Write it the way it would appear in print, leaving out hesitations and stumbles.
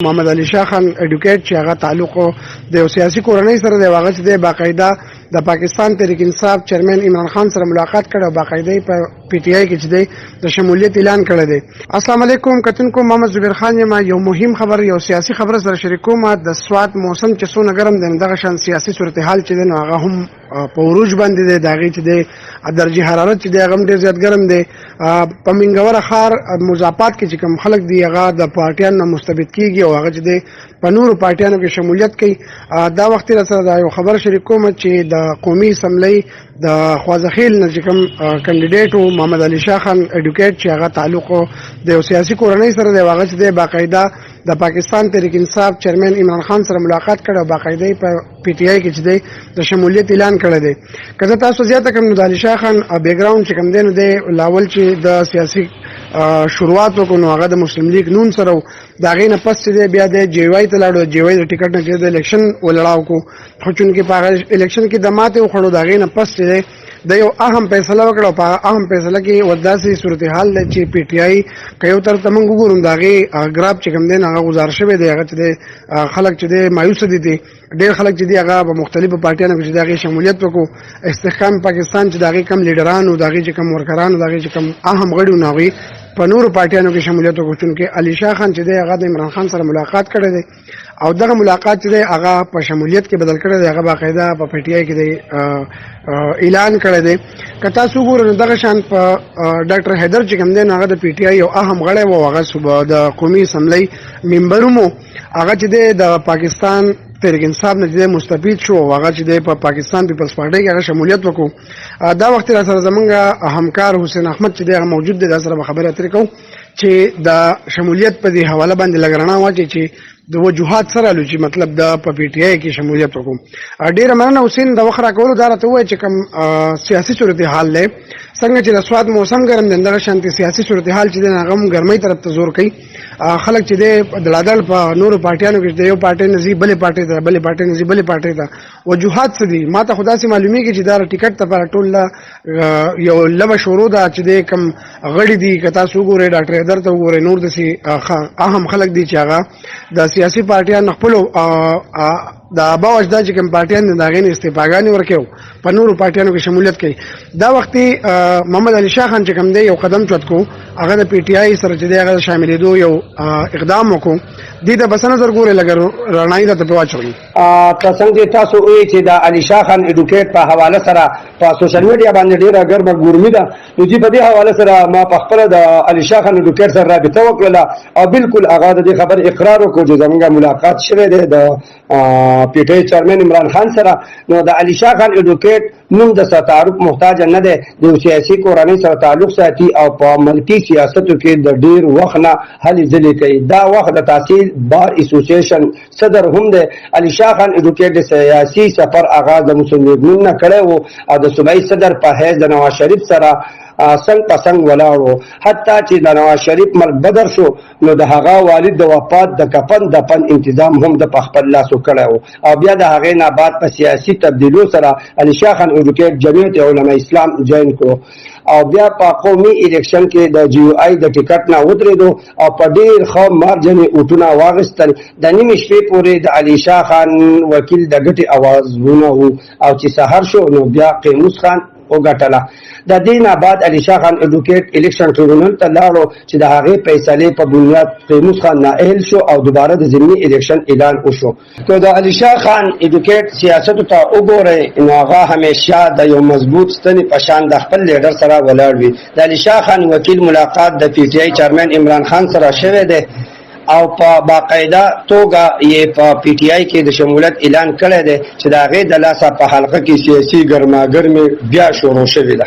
محمد علي شاه خان اډوکیټ چې هغه تعلق د سیاسي کورنۍ سره د واغچ د باقاعده د پاکستان تحریک انصاف چیرمن عمران خان سره ملاقات کړ او باقاعده په پی ټی آی کې چې د شمولیت اعلان کړی دی. السلام علیکم کتونکو، محمد زبیر خان یم. یو مهم خبر، یو سیاسي خبر سره شریکوم. د سوات موسم چې څونه ګرم دی، دغه شان سیاسي صورتحال چې دی نو هغه هم په عروج باندې دی. د هغې چې دی درجه حرارت چې دی هغه هم ډېر زیات ګرم دی. په منګوره ښار مضافات کې چې کوم خلک دي هغه د پارټیانو نه مستبد کېږي او هغه چې دی په نورو پارټیانو کې شمولیت کوي. دا وخت را سره دا یو خبر شریکوم چې د قومي اسمبلی د خوازخیل نه چې کوم کاندیډیټ و محمد علي شاه خان اډوکیټ چې هغه تعلق د سیاسي کورنۍ سره دی، هغه چې دی باقاعده د پاکستان تحریک انصاف چیرمن عمران خان سره ملاقات کړ او باقاعده په پی ټی آی کې چې دی د شمولیت اعلان کړی دی. که زه تاسو زیاته کړم نو د علي شاه خان بیک ګراوند چې کوم دی نو دی لاول چې د سیاسي شروعات وکړو نو هغه د مسلم لیگ نون سره و. د هغې نه پس چې دی بیا د جی وای ته لاړو. جی وای د ټکټ نه چې د الیکشن ولړاو کو، خو چونکې په هغه الیکشن کې د ماتې وخوړو. د هغې نه پس چې دی د یو اهم فیصله وکړه او په اهم فیصله کې وداسې صورتحال دی چې پی ټی آی که یو طرف ته موږ وګورو د هغې ګراف چې کوم دی هغه ګزار شوی دی. هغه چې دی خلک چې دی مایوسه دي، ډېر خلک چې دی هغه په مختلفو پارټیانو کې چې د هغې شمولیت وکړو. استحکام پاکستان چې د هغې کم لیډرانو، د هغې چې کم ورکرانو، د هغې چې کم اهم غړي وو نو هغوی په نورو پارټیانو کې شمولیت وکړو. چونکې علي شاه خان چې دی هغه د عمران خان سره ملاقات کړی دی او دغه ملاقات چې دی هغه په شمولیت کې بدل کړی دی. هغه باقاعده په پی ټی آی کې دی اعلان کړی دی. که تاسو وګورئ نو دغه شان په ډاکټر حیدر چې کوم دی نو هغه د پی ټی آی یو اهم غړی و. هغه د قومي اسمبلی ممبر هم و. هغه چې دی د پاکستان تحریک انصاف نه چې مستفید شو او هغه چې دی په پاکستان پیپلز پارټۍ کې هغه شمولیت وکړو. دا وخت را سره زمونږ همکار حسین احمد چې دی هغه موجود دی. دا سره به خبرې اترې کوو چې د شمولیت په دې حواله باندې لږ رڼا واچوي چې د وجوهات سره لو چې مطلب د په پی ټی آی کې شمولیت وکړو. ډېره مننه حسین د وخت راکولو. دا راته ووایه چې کوم سیاسي صورتحال دی، څنګه چې د سوات موسم ګرم دی دغه شانتې سیاسي صورتحال چې دی هغه هم ګرمۍ طرف ته زور کوي. خلک چې دی دړادړ په نورو پارټیانو کې د یو پارټۍ نه ځي بلې پارټۍ ته، بلې پارټۍ نه ځي بلې پارټۍ ته. وجوهات څه دي؟ ما ته خو داسې معلومیږي چې دا ټیکټ لپاره ټول یو لبه شروع ده چې دی کوم غړي دي. که تاسو وګورئ ډاکټر حیدر ته وګورئ، نور داسې اهم خلک دي چې هغه د سیاسي پارټیانو خپلو د آبا و اجداد چې کوم پارټیان دي د هغې نه استعفاګانې ورکوي، په نورو پارټیانو کې شمولیت کوي. دا وختې محمد علي شاه خان چې کوم دی یو قدم چت کو، هغه د پی ټی آی سره چې دی هغه د شاملېدو یو اقدام وکړو. دې ته به څه نظر ګورئ؟ لږ رڼایي درته پرې واچوئ. څنګه چې تاسو وایئ چې د علي شاه خان اډوکیټ په حواله سره په سوشل میډیا باندې ډېره ګرمه ګرمي ده، نو چې په دې حواله سره ما په خپله د علي شاه خان اډوکیټ سره رابطه وکړله او بالکل هغه د دې خبر اقرار وکړو چې زموږ ملاقات شوی دی د پی ټی آی چیرمن عمران خان سره. نو د علي شاه خان اډوکیټ نوم د تعارف محتاج نه دی، د سیاسي کورنۍ سره تعلق ساتي او په ملکي سیاستو کې د ډېر وخت نه هلې ځلې کوي. دا وخت د تحصیل بار اسوسییشن صدر هم دی. علي شاه خان اډوکیټ د سیاسي سفر آغاز د مسلم لیگ نون نه کړی و او د صوبایي صدر په حیث د نواز شریف سره څنګ په څنګ ولاړو. حتی چې د نواز شریف مرګ بدر شو نو د هغه والد د وفات د کفن دفن انتظام هم د په خپل لاسو کړی و او بیا د هغې نه بعد په سیاسي تبدیلو سره علي شاه خان اډوکیټ جمعیت علماء اسلام جوین کړو او بیا په قومي الیکشن کې د جی یو آی د ټکټ نه ودرېدو او په ډېر ښه مارجن اوټونه واخیستل. د نیمې شپې پورې د علي شاه خان وکیل د ګټې اوازونه وو او چې سهار شو نو بیا قیموس خان وګټله. د دې نه بعد علي شاه خان اډوکیټ الیکشن ټریبیونل ته لاړو چې د هغې فیصلې په بنیاد قیموس خان نااهل شو او دوباره د ضمني الیکشن اعلان وشو. که د علي شاه خان اډوکیټ سیاستو ته وګورئ نو هغه همیشه د یو مضبوط ستنې په شان د خپل لیډر سره ولاړ وي. د علي شاه خان وکیل ملاقات د پی ټی آی چیرمن عمران خان سره شوی دی او په باقاعده توګه یې په پی ټی آی کې د شمولیت اعلان کړی دی چې د هغې د لاسه په حلقه کې سیاسي ګرماګرمي بیا شروع شوې ده.